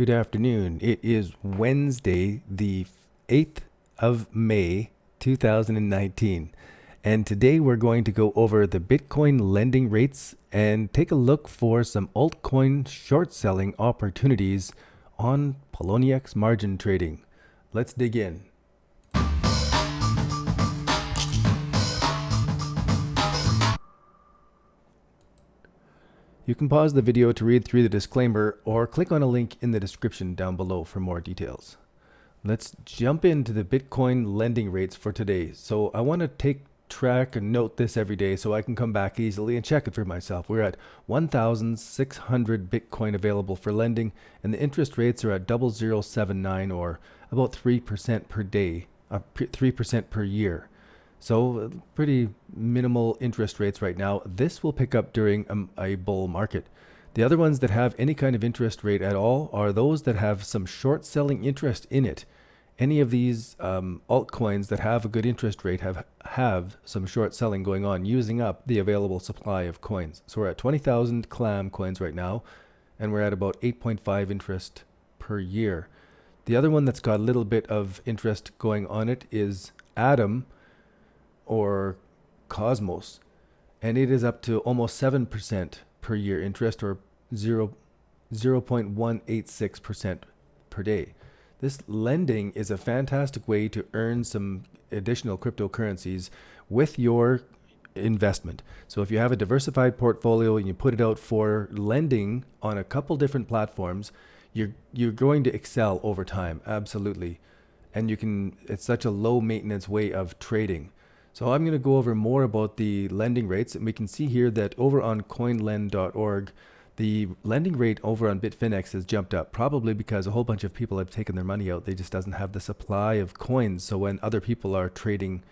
Good afternoon. It is Wednesday, the 8th of May, 2019. And today we're going to go over the Bitcoin lending rates and take a look for some altcoin short selling opportunities on Poloniex margin trading. Let's dig in. You can pause the video to read through the disclaimer or click on a link in the description down below for more details. Let's jump into the Bitcoin lending rates for today. So I want to take track and note this every day so I can come back easily and check it for myself. We're at 1,600 Bitcoin available for lending, and the interest rates are at 0.0079 or about 3% per day, 3% per year. So pretty minimal interest rates right now. This will pick up during a bull market. The other ones that have any kind of interest rate at all are those that have some short selling interest in it. Any of these altcoins that have a good interest rate have some short selling going on, using up the available supply of coins. So we're at 20,000 clam coins right now, and we're at about 8.5 interest per year. The other one that's got a little bit of interest going on it is Atom, or Cosmos, and it is up to almost 7% per year interest, or 0.186% per day. This lending is a fantastic way to earn some additional cryptocurrencies with your investment. So if you have a diversified portfolio and you put it out for lending on a couple different platforms, you're going to excel over time, absolutely. And it's such a low maintenance way of trading. So I'm going to go over more about the lending rates, and we can see here that over on coinlend.org, the lending rate over on Bitfinex has jumped up, probably because a whole bunch of people have taken their money out. They just doesn't have the supply of coins. So when other people are trading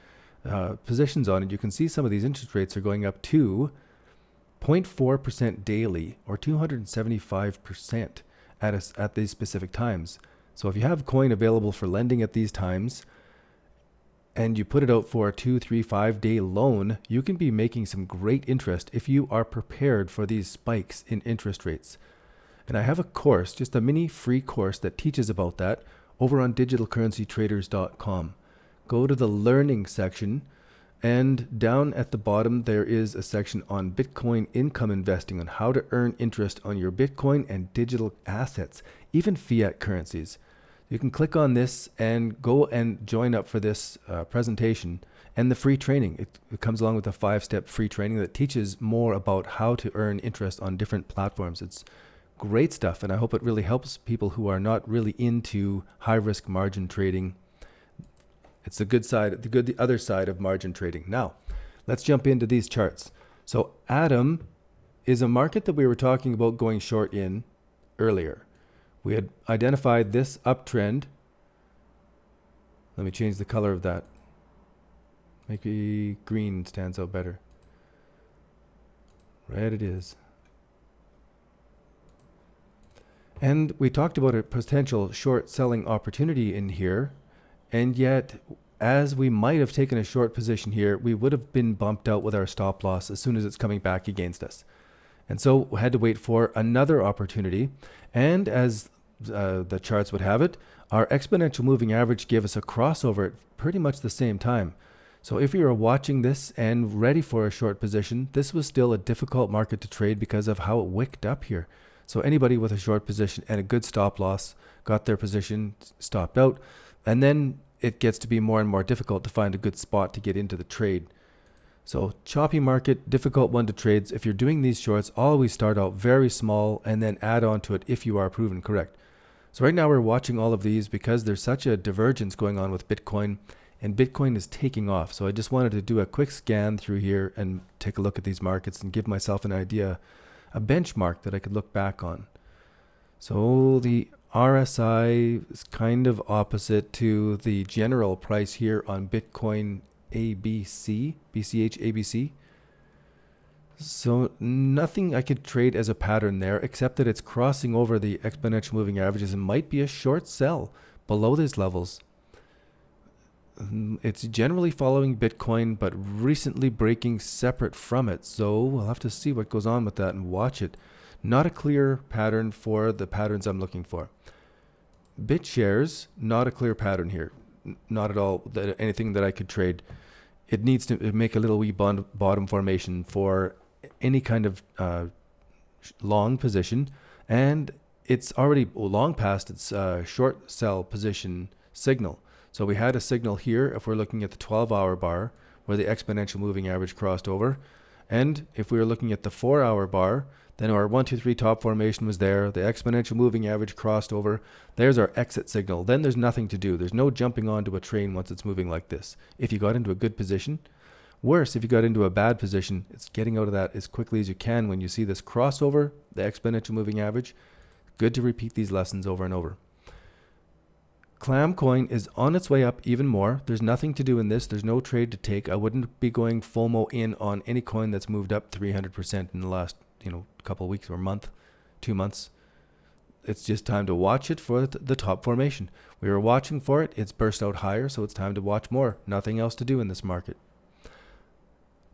positions on it, you can see some of these interest rates are going up to 0.4% daily, or 275% at these specific times. So if you have coin available for lending at these times, and you put it out for a 2, 3, 5 day loan, you can be making some great interest if you are prepared for these spikes in interest rates. And I have a course, just a mini free course that teaches about that over on digitalcurrencytraders.com. Go to the learning section, and down at the bottom there is a section on Bitcoin income investing, on how to earn interest on your Bitcoin and digital assets, even fiat currencies. You can click on this and go and join up for this presentation and the free training. It comes along with a 5-step free training that teaches more about how to earn interest on different platforms. It's great stuff, and I hope it really helps people who are not really into high-risk margin trading. It's the good side, the other side of margin trading. Now, let's jump into these charts. So Atom is a market that we were talking about going short in earlier. We had identified this uptrend. Let me change the color of that. Maybe green stands out better. Red it is. And we talked about a potential short selling opportunity in here. And yet, as we might have taken a short position here, we would have been bumped out with our stop loss as soon as it's coming back against us. And so we had to wait for another opportunity. And as the charts would have it, our exponential moving average gave us a crossover at pretty much the same time. So if you are watching this and ready for a short position, this was still a difficult market to trade because of how it wicked up here. So anybody with a short position and a good stop loss got their position stopped out. And then it gets to be more and more difficult to find a good spot to get into the trade. So choppy market, difficult one to trade. If you're doing these shorts, always start out very small and then add on to it if you are proven correct. So right now we're watching all of these because there's such a divergence going on with Bitcoin, and Bitcoin is taking off. So I just wanted to do a quick scan through here and take a look at these markets and give myself an idea, a benchmark that I could look back on. So the RSI is kind of opposite to the general price here on Bitcoin ABC, BCH ABC. So nothing I could trade as a pattern there, except that it's crossing over the exponential moving averages and might be a short sell below these levels. It's generally following Bitcoin, but recently breaking separate from it. So we'll have to see what goes on with that and watch it. Not a clear pattern for the patterns I'm looking for. BitShares, not a clear pattern here. Not at all anything that I could trade. It needs to make a little wee bottom formation for any kind of long position, and it's already long past its short sell position signal. So we had a signal here if we're looking at the 12-hour bar where the exponential moving average crossed over. And if we were looking at the 4-hour bar, then our 1, 2, 3 top formation was there. The exponential moving average crossed over. There's our exit signal. Then there's nothing to do. There's no jumping onto a train once it's moving like this. If you got into a good position, worse, if you got into a bad position, it's getting out of that as quickly as you can when you see this crossover, the exponential moving average. Good to repeat these lessons over and over. Clam coin is on its way up even more. There's nothing to do in this. There's no trade to take. I wouldn't be going FOMO in on any coin that's moved up 300% in the last, couple of weeks or month, 2 months. It's just time to watch it for the top formation. We were watching for it. It's burst out higher, so it's time to watch more. Nothing else to do in this market.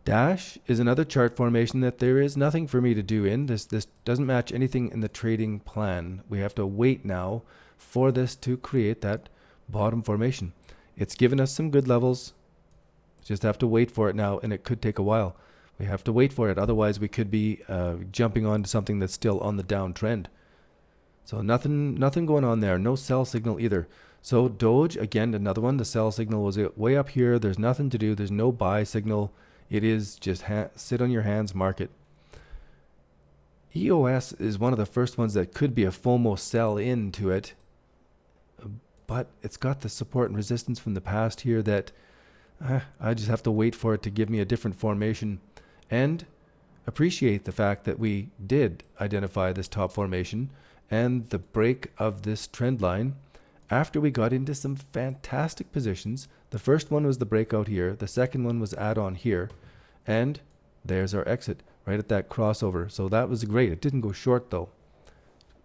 Dash is another chart formation that there is nothing for me to do in. This doesn't match anything in the trading plan. We have to wait now for this to create that bottom formation. It's given us some good levels. Just have to wait for it now, and it could take a while. We have to wait for it. Otherwise, we could be jumping onto something that's still on the downtrend. So nothing going on there. No sell signal either. So Doge, again, another one. The sell signal was way up here. There's nothing to do. There's no buy signal. It is just sit on your hands market. EOS is one of the first ones that could be a FOMO sell into it. But it's got the support and resistance from the past here that I just have to wait for it to give me a different formation and appreciate the fact that we did identify this top formation and the break of this trend line after we got into some fantastic positions. The first one was the breakout here. The second one was add-on here. And there's our exit right at that crossover. So that was great. It didn't go short though.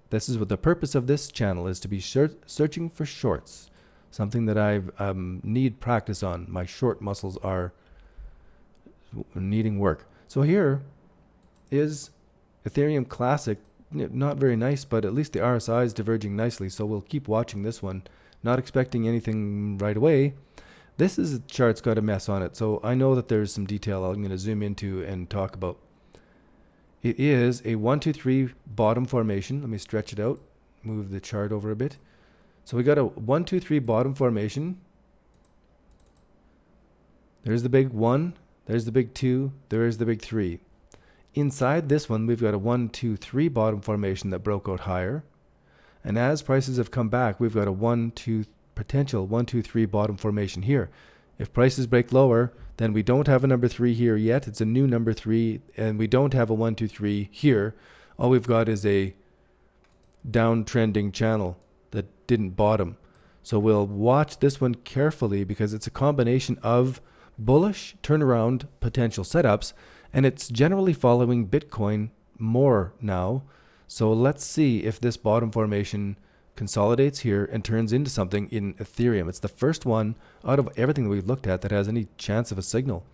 This is what the purpose of this channel is, to be searching for shorts. Something that I need practice on. My short muscles are needing work. So here is Ethereum Classic. Not very nice, but at least the RSI is diverging nicely. So we'll keep watching this one. Not expecting anything right away. This is a chart's got a mess on it. So I know that there's some detail I'm going to zoom into and talk about. It is a 1, 2, 3 bottom formation. Let me stretch it out. Move the chart over a bit. So we got a 1, 2, 3 bottom formation. There's the big 1. There's the big 2. There's the big 3. Inside this one, we've got a 1, 2, 3 bottom formation that broke out higher. And as prices have come back, we've got a potential 1, 2, 3 bottom formation here. If prices break lower, then we don't have a number 3 here yet. It's a new number 3, and we don't have a 1, 2, 3 here. All we've got is a downtrending channel that didn't bottom. So we'll watch this one carefully because it's a combination of bullish turnaround potential setups, and it's generally following Bitcoin more now. So let's see if this bottom formation consolidates here and turns into something in Ethereum. It's the first one out of everything that we've looked at that has any chance of a signal.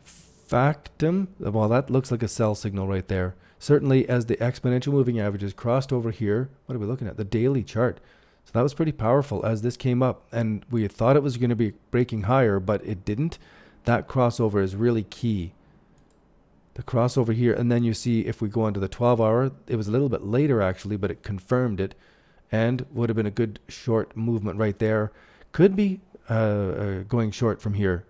Factum, well, that looks like a sell signal right there. Certainly as the exponential moving averages crossed over here, what are we looking at? The daily chart. So that was pretty powerful as this came up, and we thought it was going to be breaking higher, but it didn't. That crossover is really key. The crossover here, and then you see if we go onto the 12-hour, it was a little bit later actually, but it confirmed it and would have been a good short movement right there. Could be going short from here.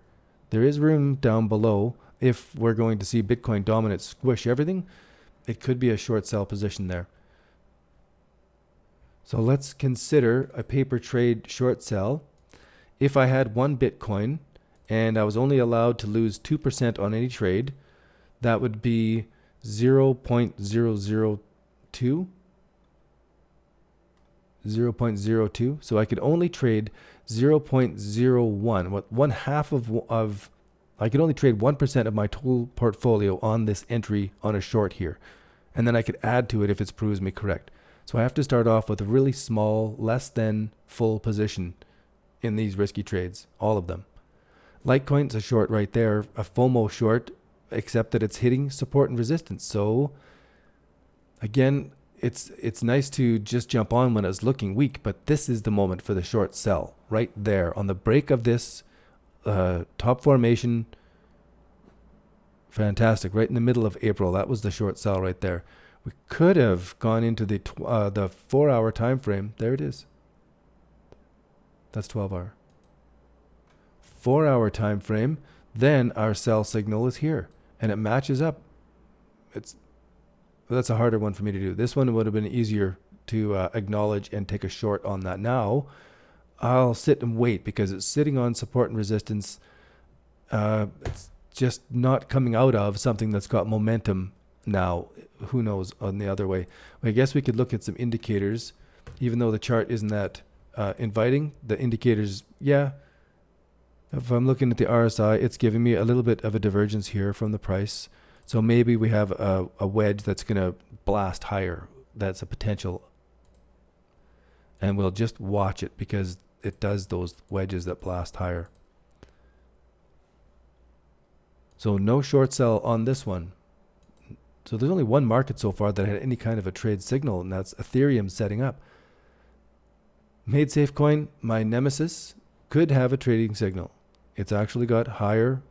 There is room down below if we're going to see Bitcoin dominant squish everything. It could be a short sell position there. So let's consider a paper trade short sell. If I had 1 Bitcoin and I was only allowed to lose 2% on any trade, that would be 0.002. 0.02. So I could only trade 0.01. What 1/2 of I could only trade 1% of my total portfolio on this entry on a short here. And then I could add to it if it proves me correct. So I have to start off with a really small, less than full position in these risky trades, all of them. Litecoin's a short right there, a FOMO short, except that it's hitting support and resistance. So again, it's nice to just jump on when it's looking weak, but this is the moment for the short sell right there on the break of this top formation. Fantastic, right in the middle of April. That was the short sell right there. We could have gone into the 4-hour time frame. There it is. That's 12-hour. 4-hour time frame. Then our sell signal is here, and it matches up. That's a harder one for me to do. This one would have been easier to acknowledge and take a short on that. Now, I'll sit and wait because it's sitting on support and resistance. It's just not coming out of something that's got momentum now. Who knows on the other way. I guess we could look at some indicators, even though the chart isn't that inviting. The indicators, yeah. If I'm looking at the RSI, it's giving me a little bit of a divergence here from the price. So maybe we have a wedge that's going to blast higher. That's a potential. And we'll just watch it because it does those wedges that blast higher. So no short sell on this one. So there's only one market so far that had any kind of a trade signal, and that's Ethereum setting up. MadeSafe coin, my nemesis, could have a trading signal. It's actually got higher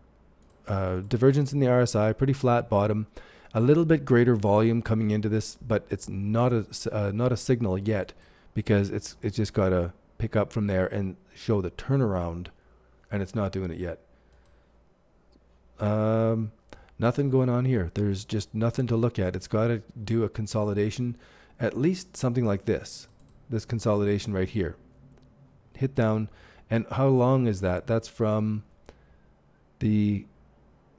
divergence in the RSI, pretty flat bottom, a little bit greater volume coming into this, but it's not a signal yet because it's just got to pick up from there and show the turnaround, and it's not doing it yet. Nothing going on here. There's just nothing to look at. It's got to do a consolidation, at least something like this consolidation right here. Hit down. And how long is that? That's from the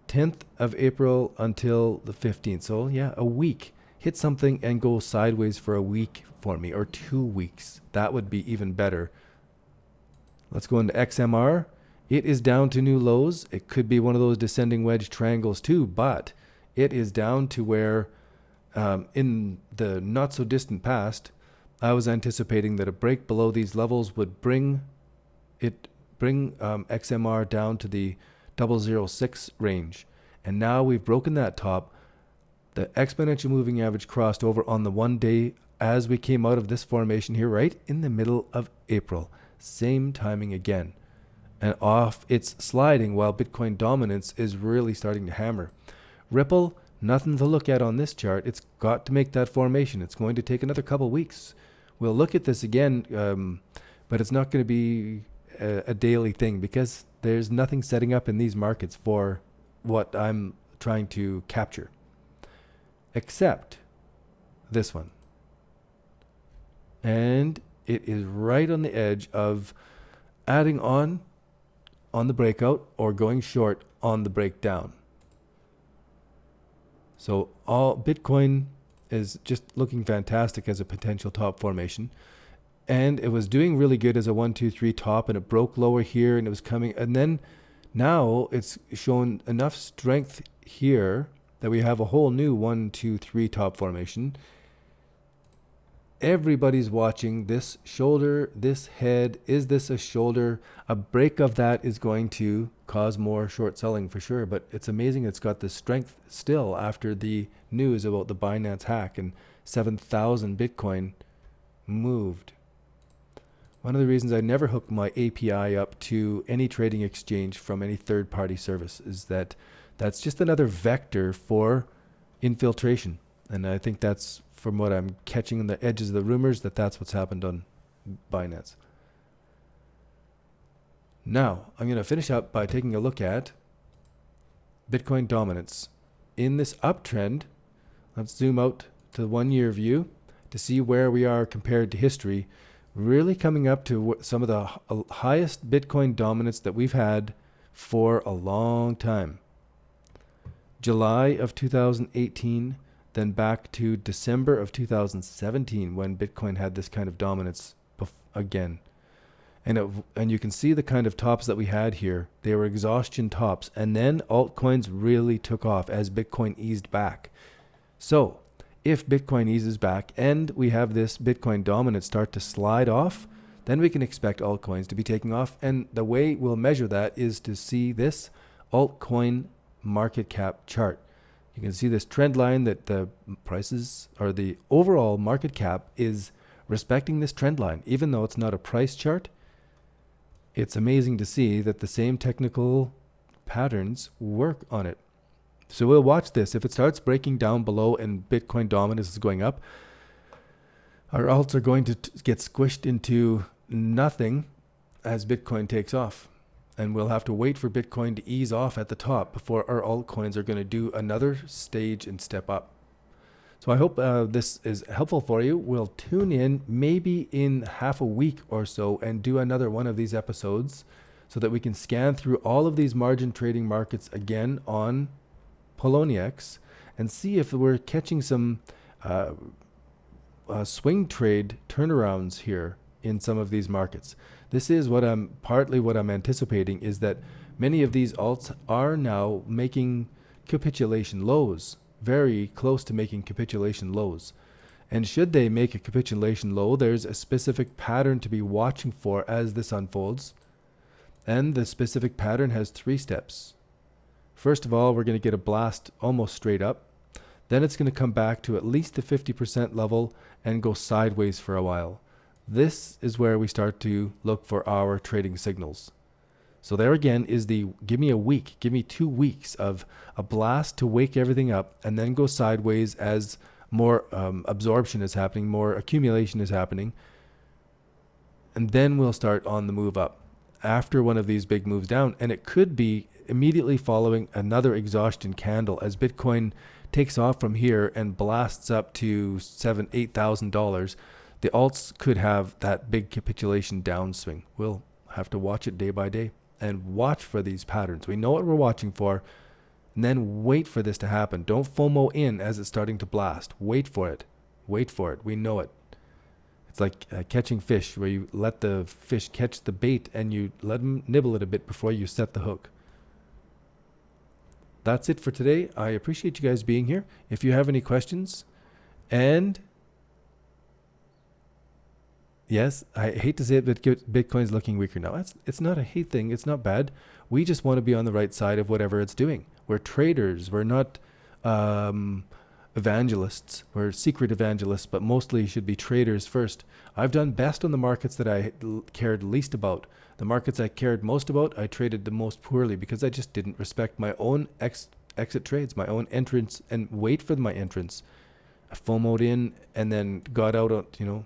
10th of April until the 15th. So yeah, a week. Hit something and go sideways for a week for me, or 2 weeks. That would be even better. Let's go into XMR. It is down to new lows. It could be one of those descending wedge triangles too, but it is down to where in the not so distant past, I was anticipating that a break below these levels would bring XMR down to the 006 range. And now we've broken that top. The exponential moving average crossed over on the 1 day as we came out of this formation here, right in the middle of April. Same timing again. And off it's sliding while Bitcoin dominance is really starting to hammer. Ripple, nothing to look at on this chart. It's got to make that formation. It's going to take another couple weeks. We'll look at this again, but it's not going to be a daily thing because there's nothing setting up in these markets for what I'm trying to capture, except this one. And it is right on the edge of adding on the breakout or going short on the breakdown. So all Bitcoin is just looking fantastic as a potential top formation. And it was doing really good as a 1, 2, 3 top, and it broke lower here and it was coming. And then now it's shown enough strength here that we have a whole new 1, 2, 3 top formation. Everybody's watching this shoulder, this head. Is this a shoulder? A break of that is going to cause more short selling for sure. But it's amazing it's got this strength still after the news about the Binance hack and 7,000 Bitcoin moved. One of the reasons I never hook my API up to any trading exchange from any third-party service is that that's just another vector for infiltration. And I think that's, from what I'm catching in the edges of the rumors, that's what's happened on Binance. Now, I'm going to finish up by taking a look at Bitcoin dominance. In this uptrend, let's zoom out to the 1-year view to see where we are compared to history. Really coming up to some of the highest Bitcoin dominance that we've had for a long time. July of 2018, then back to December of 2017 when Bitcoin had this kind of dominance again. And you can see the kind of tops that we had here. They were exhaustion tops. And then altcoins really took off as Bitcoin eased back. So if Bitcoin eases back and we have this Bitcoin dominance start to slide off, then we can expect altcoins to be taking off. And the way we'll measure that is to see this altcoin market cap chart. You can see this trend line that the prices or the overall market cap is respecting this trend line. Even though it's not a price chart, it's amazing to see that the same technical patterns work on it. So we'll watch this. If it starts breaking down below and Bitcoin dominance is going up, our alts are going to get squished into nothing as Bitcoin takes off. And we'll have to wait for Bitcoin to ease off at the top before our altcoins are going to do another stage and step up. So I hope this is helpful for you. We'll tune in maybe in half a week or so and do another one of these episodes so that we can scan through all of these margin trading markets again on Poloniex and see if we're catching some swing trade turnarounds here in some of these markets. This is what I'm anticipating, is that many of these alts are now making capitulation lows, very close to making capitulation lows. And should they make a capitulation low, there's a specific pattern to be watching for as this unfolds. And the specific pattern has 3 steps. First of all, we're going to get a blast almost straight up. Then it's going to come back to at least the 50% level and go sideways for a while. This is where we start to look for our trading signals. So there again is the give me a week, give me 2 weeks of a blast to wake everything up and then go sideways as more absorption is happening, more accumulation is happening. And then we'll start on the move up after one of these big moves down. And it could be immediately following another exhaustion candle as Bitcoin takes off from here and blasts up to $7,000-$8,000. The alts could have that big capitulation downswing. We'll have to watch it day by day and watch for these patterns. We know what we're watching for, and then wait for this to happen. Don't FOMO in as it's starting to blast. Wait for it. Wait for it. We know it. It's like catching fish, where you let the fish catch the bait and you let them nibble it a bit before you set the hook. That's it for today. I appreciate you guys being here. If you have any questions, and yes, I hate to say it, but Bitcoin's looking weaker now. It's not a hate thing. It's not bad. We just want to be on the right side of whatever it's doing. We're traders. We're not evangelists. We're secret evangelists, but mostly should be traders first. I've done best on the markets that I cared least about. The markets I cared most about, I traded the most poorly because I just didn't respect my own exit trades, my own entrance, and wait for my entrance. I FOMO'd in and then got out on,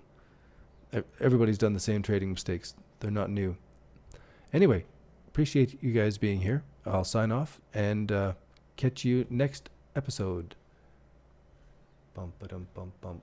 everybody's done the same trading mistakes. They're not new. Anyway, appreciate you guys being here. I'll sign off and catch you next episode. Bum, ba-dum, bum, bum.